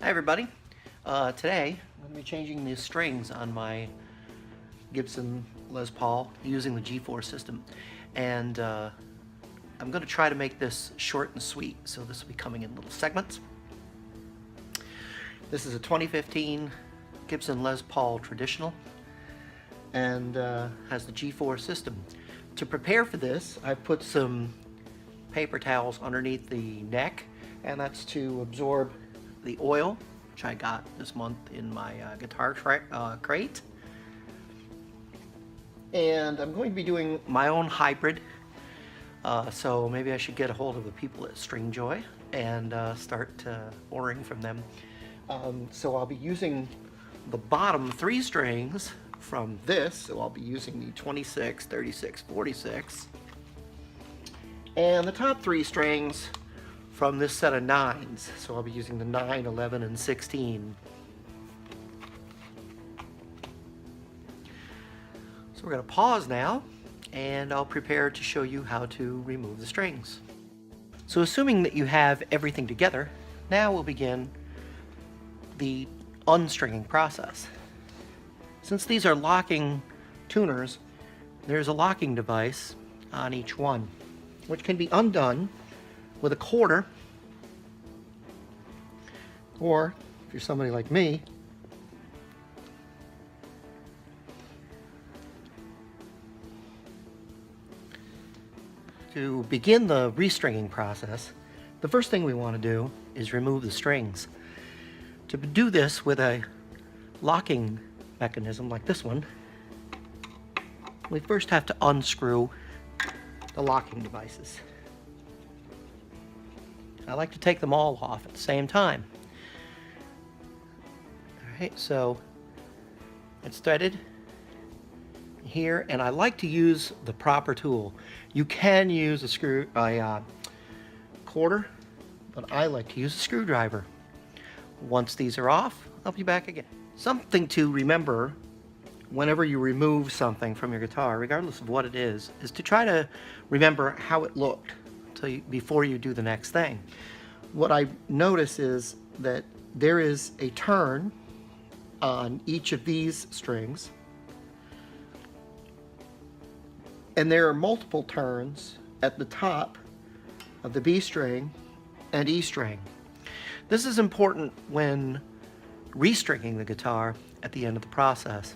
Hi everybody. Today I'm going to be changing the strings on my Gibson Les Paul using the GForce system, and I'm going to try to make this short and sweet, so this will be coming in little segments. This is a 2015 Gibson Les Paul Traditional and has the GForce system. To prepare for this, I've put some paper towels underneath the neck, and that's to absorb the oil, which I got this month in my guitar crate. And I'm going to be doing my own hybrid, so maybe I should get a hold of the people at String Joy and start ordering from them. So I'll be using the bottom 3 strings from this, so I'll be using the 26, 36, 46, and the top 3 strings from this set of 9s, so I'll be using the 9, 11, and 16. So we're going to pause now, and I'll prepare to show you how to remove the strings. So assuming that you have everything together, now we'll begin the unstringing process. Since these are locking tuners, there's a locking device on each one, which can be undone with a quarter, or if you're somebody like me, to begin the restringing process, the first thing we want to do is remove the strings. To do this with a locking mechanism like this one, we first have to unscrew the locking devices. I like to take them all off at the same time. Alright, so it's threaded here, and I like to use the proper tool. You can use a quarter, but I like to use a screwdriver. Once these are off, I'll be back again. Something to remember whenever you remove something from your guitar, regardless of what it is to try to remember how it looked before you do the next thing. What I notice is that there is a turn on each of these strings, and there are multiple turns at the top of the B string and E string. This is important when restringing the guitar at the end of the process.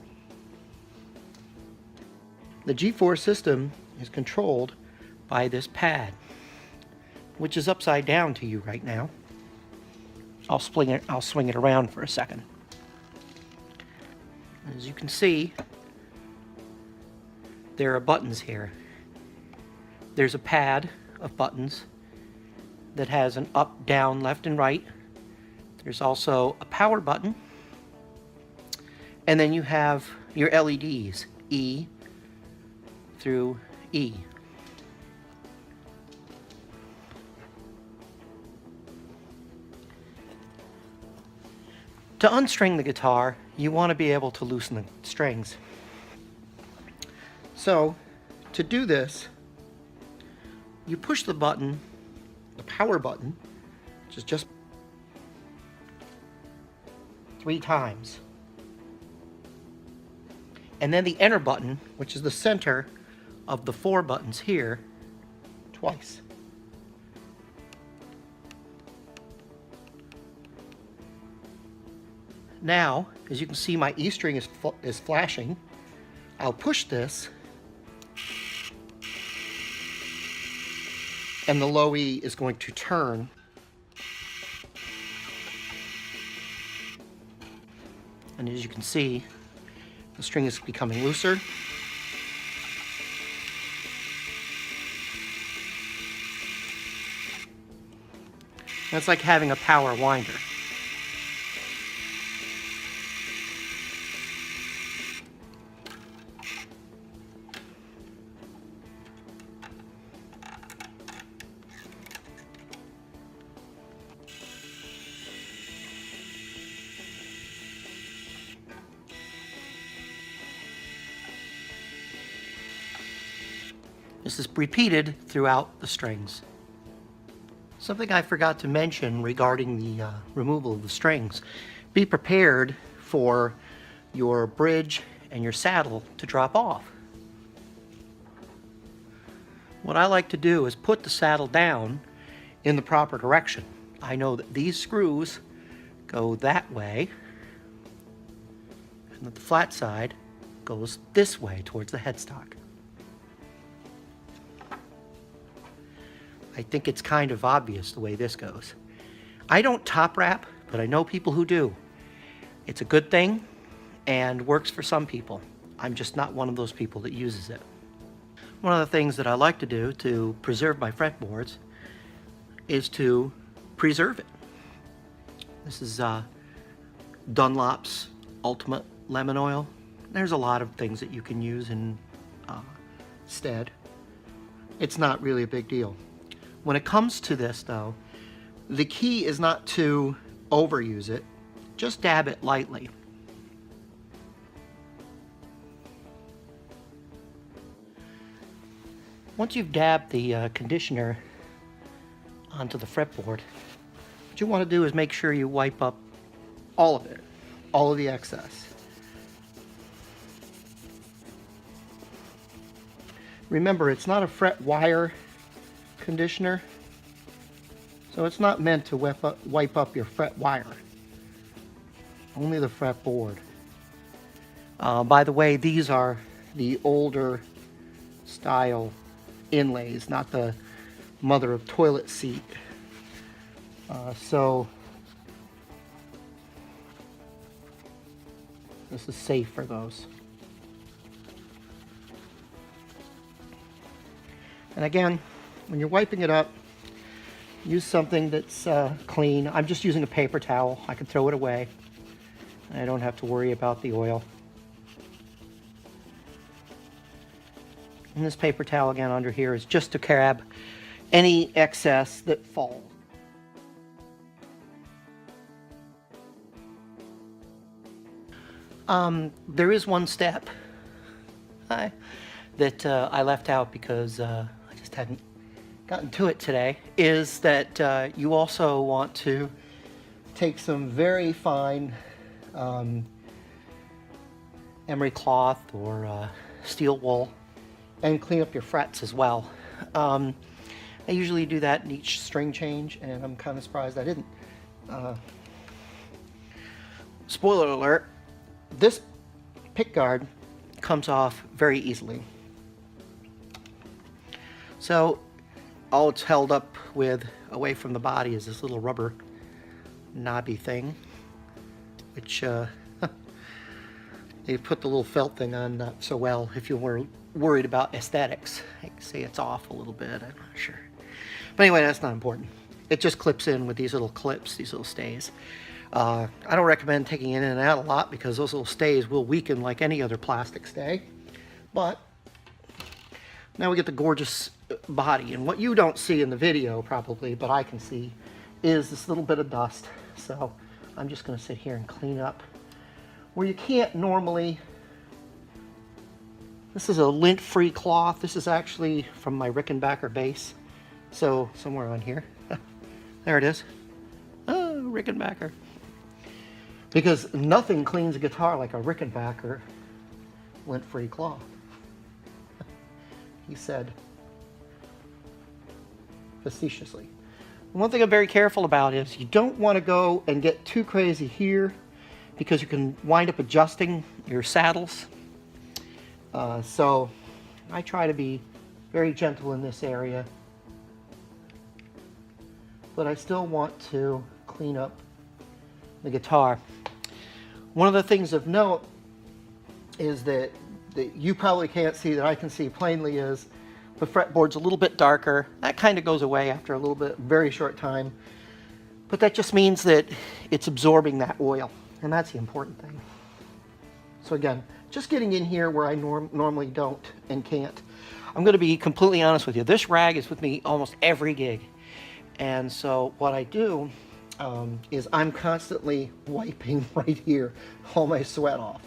The GForce system is controlled by this pad, which is upside down to you right now. I'll swing it around for a second. As you can see, there are buttons here. There's a pad of buttons that has an up, down, left, and right. There's also a power button, and then you have your LEDs, E through E. To unstring the guitar, you want to be able to loosen the strings. So, to do this, you push the button, the power button, which is just 3 times. And then the enter button, which is the center of the 4 buttons here, twice. Now, as you can see, my E string is flashing. I'll push this, and the low E is going to turn. And as you can see, the string is becoming looser. That's like having a power winder. This is repeated throughout the strings. Something I forgot to mention regarding the removal of the strings. Be prepared for your bridge and your saddle to drop off. What I like to do is put the saddle down in the proper direction. I know that these screws go that way and that the flat side goes this way towards the headstock. I think it's kind of obvious the way this goes. I don't top wrap, but I know people who do. It's a good thing and works for some people. I'm just not one of those people that uses it. One of the things that I like to do to preserve my fretboards is to preserve it. This is Dunlop's Ultimate Lemon Oil. There's a lot of things that you can use instead. It's not really a big deal. When it comes to this though, the key is not to overuse it, just dab it lightly. Once you've dabbed the conditioner onto the fretboard, what you want to do is make sure you wipe up all of it, all of the excess. Remember, it's not a fret wire conditioner, so it's not meant to wipe up your fret wire, only the fretboard. By the way, these are the older style inlays, not the mother of toilet seat. So this is safe for those. And again, when you're wiping it up, use something that's clean. I'm just using a paper towel. I can throw it away. I don't have to worry about the oil. And this paper towel again under here is just to grab any excess that falls. There is one step that I left out because I just hadn't gotten to it today, is that you also want to take some very fine emery cloth or steel wool and clean up your frets as well. I usually do that in each string change, and I'm kind of surprised I didn't. Spoiler alert, this pick guard comes off very easily. So all it's held up with away from the body is this little rubber knobby thing, which they put the little felt thing on not so well if you were worried about aesthetics. I can say it's off a little bit, I'm not sure. But anyway, that's not important. It just clips in with these little clips, these little stays. I don't recommend taking it in and out a lot because those little stays will weaken like any other plastic stay. But now we get the gorgeous body, and what you don't see in the video probably, but I can see, is this little bit of dust. So I'm just going to sit here and clean up where you can't normally. This is a lint-free cloth. This is actually from my Rickenbacker bass. So somewhere on here. There it is. Oh, Rickenbacker. Because nothing cleans a guitar like a Rickenbacker lint-free cloth. He said facetiously. One thing I'm very careful about is you don't want to go and get too crazy here because you can wind up adjusting your saddles. So I try to be very gentle in this area, but I still want to clean up the guitar. One of the things of note is that you probably can't see that I can see plainly is the fretboard's a little bit darker. That kind of goes away after a little bit, very short time. But that just means that it's absorbing that oil, and that's the important thing. So again, just getting in here where I normally don't and can't. I'm going to be completely honest with you. This rag is with me almost every gig. And so what I do is I'm constantly wiping right here all my sweat off.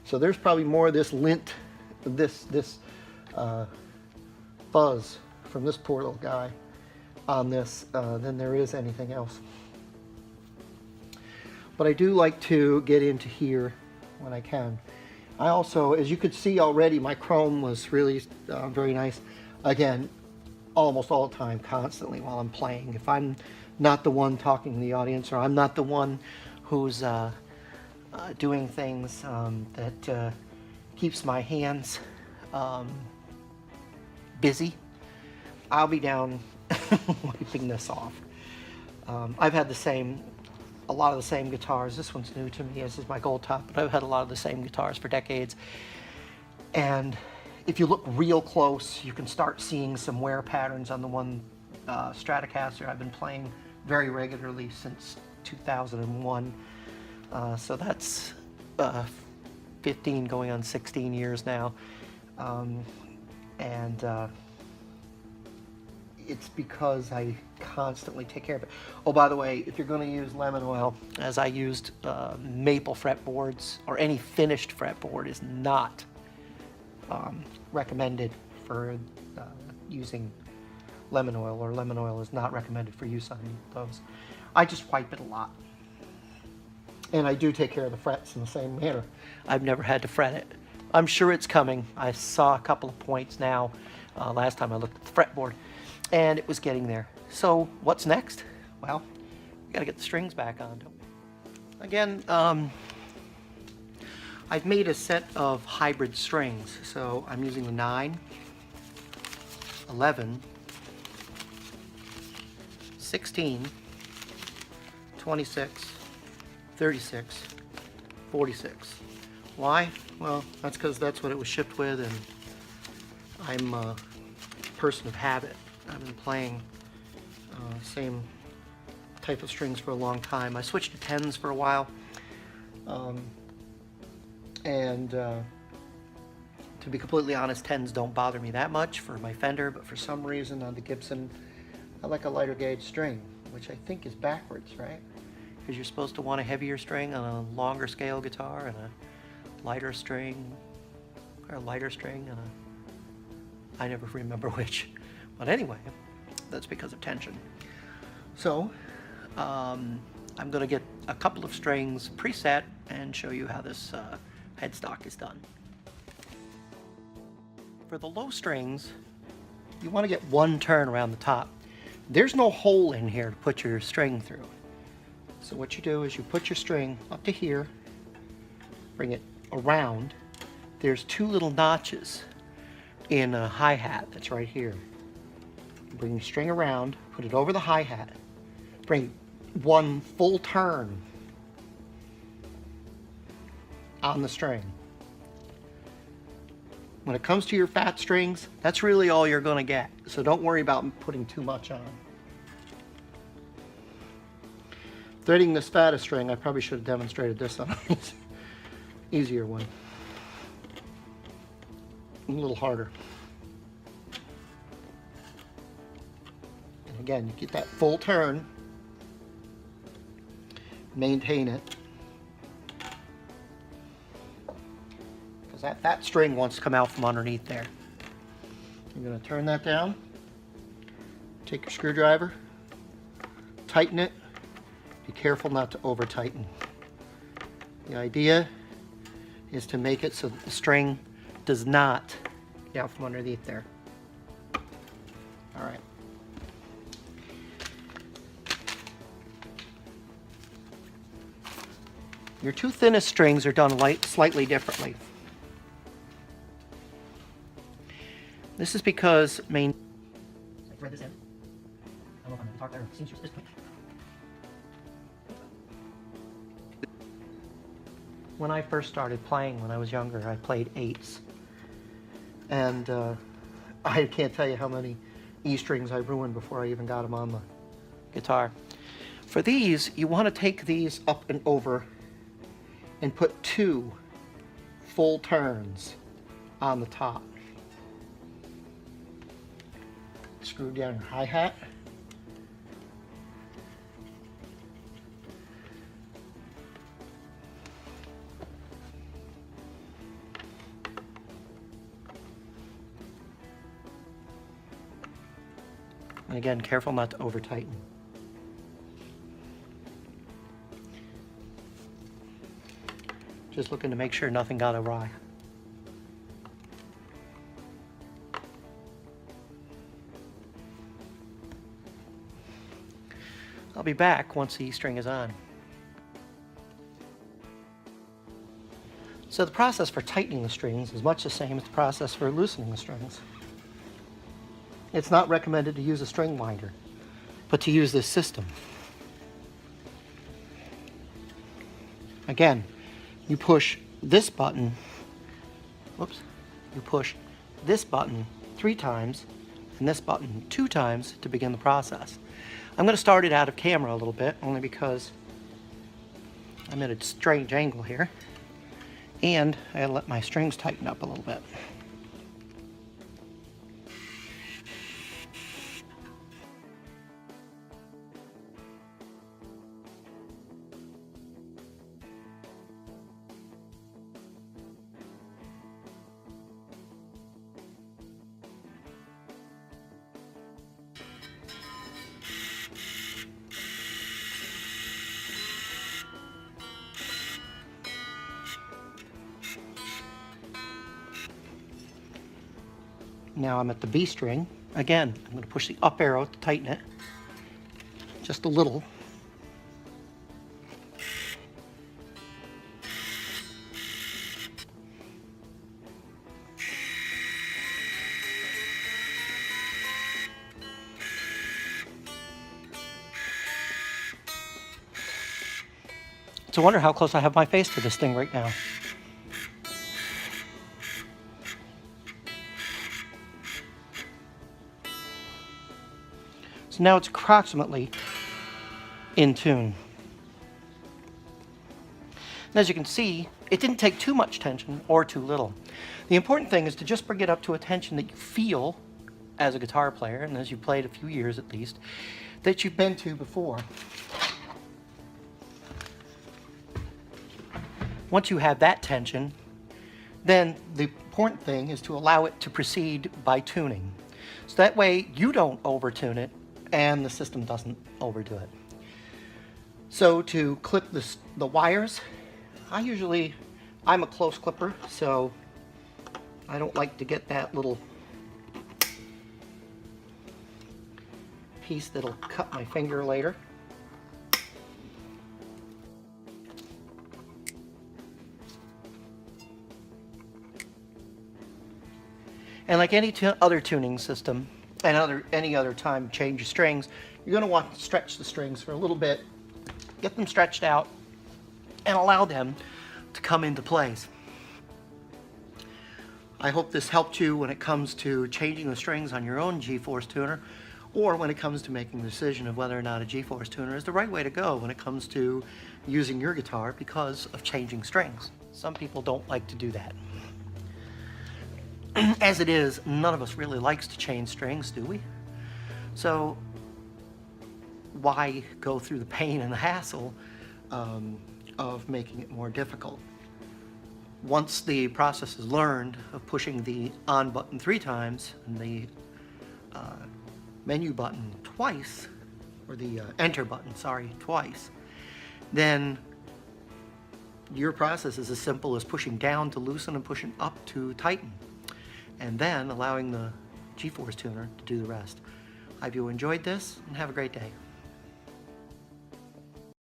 So there's probably more of this lint, this fuzz from this poor little guy on this than there is anything else. But I do like to get into here when I can. I also, as you could see already, my chrome was really very nice. Again, almost all the time, constantly while I'm playing. If I'm not the one talking to the audience, or I'm not the one who's doing things that keeps my hands busy, I'll be down wiping this off. I've had a lot of the same guitars. This one's new to me, as is my Gold Top, but I've had a lot of the same guitars for decades. And if you look real close, you can start seeing some wear patterns on the one Stratocaster I've been playing very regularly since 2001. So that's 15 going on 16 years now. It's because I constantly take care of it. Oh, by the way, if you're going to use lemon oil, as I used maple fretboards, or any finished fretboard is not recommended for using lemon oil, or lemon oil is not recommended for use on those. I just wipe it a lot. And I do take care of the frets in the same manner. I've never had to fret it. I'm sure it's coming. I saw a couple of points now last time I looked at the fretboard, and it was getting there. So what's next? Well, we got to get the strings back on, don't we? Again, I've made a set of hybrid strings. So I'm using the 9, 11, 16, 26, 36, 46. Why? Well, that's because that's what it was shipped with, and I'm a person of habit. I've been playing same type of strings for a long time. I switched to 10s for a while, to be completely honest, 10s don't bother me that much for my Fender, but for some reason on the Gibson, I like a lighter gauge string, which I think is backwards, right? Because you're supposed to want a heavier string on a longer scale guitar, and a lighter string, or a lighter string, and I never remember which. But anyway, that's because of tension. So, I'm going to get a couple of strings preset and show you how this headstock is done. For the low strings, you want to get one turn around the top. There's no hole in here to put your string through. So what you do is you put your string up to here, bring it around. There's two little notches in a hi-hat that's right here. Bring your string around, put it over the hi-hat, bring one full turn on the string. When it comes to your fat strings, that's really all you're going to get. So don't worry about putting too much on. Threading this fattest string, I probably should have demonstrated this on an easier one. A little harder. And again, you get that full turn. Maintain it. Because that fat string wants to come out from underneath there. You're going to turn that down. Take your screwdriver. Tighten it. Be careful not to over tighten. The idea is to make it so that the string does not get out from underneath there. All right. Your two thinnest strings are done slightly differently. This is because thread this in. I don't know if I'm going to talk there. Seems just this point. When I first started playing, when I was younger, I played 8s. And I can't tell you how many E strings I ruined before I even got them on the guitar. For these, you want to take these up and over and put 2 full turns on the top. Screw down your hi-hat. And again, careful not to over tighten. Just looking to make sure nothing got awry. I'll be back once the string is on. So the process for tightening the strings is much the same as the process for loosening the strings. It's not recommended to use a string winder, but to use this system. Again, you push this button, whoops, you push this button 3 times and this button 2 times to begin the process. I'm going to start it out of camera a little bit, only because I'm at a strange angle here, and I gotta let my strings tighten up a little bit. Now I'm at the B string. Again, I'm going to push the up arrow to tighten it, just a little. It's a wonder how close I have my face to this thing right now. So now it's approximately in tune. And as you can see, it didn't take too much tension or too little. The important thing is to just bring it up to a tension that you feel as a guitar player, and as you played a few years at least, that you've been to before. Once you have that tension, then the important thing is to allow it to proceed by tuning. So that way you don't over-tune it, and the system doesn't overdo it. So to clip the wires, I'm a close clipper, so I don't like to get that little piece that'll cut my finger later. And like any other tuning system, and any other time you change your strings, you're going to want to stretch the strings for a little bit, get them stretched out, and allow them to come into place. I hope this helped you when it comes to changing the strings on your own GForce tuner, or when it comes to making the decision of whether or not a GForce tuner is the right way to go when it comes to using your guitar because of changing strings. Some people don't like to do that. As it is, none of us really likes to change strings, do we? So why go through the pain and the hassle of making it more difficult? Once the process is learned of pushing the on button 3 times and the menu button twice, or the enter button, sorry, twice, then your process is as simple as pushing down to loosen and pushing up to tighten, and then allowing the GForce tuner to do the rest. I hope you enjoyed this, and have a great day.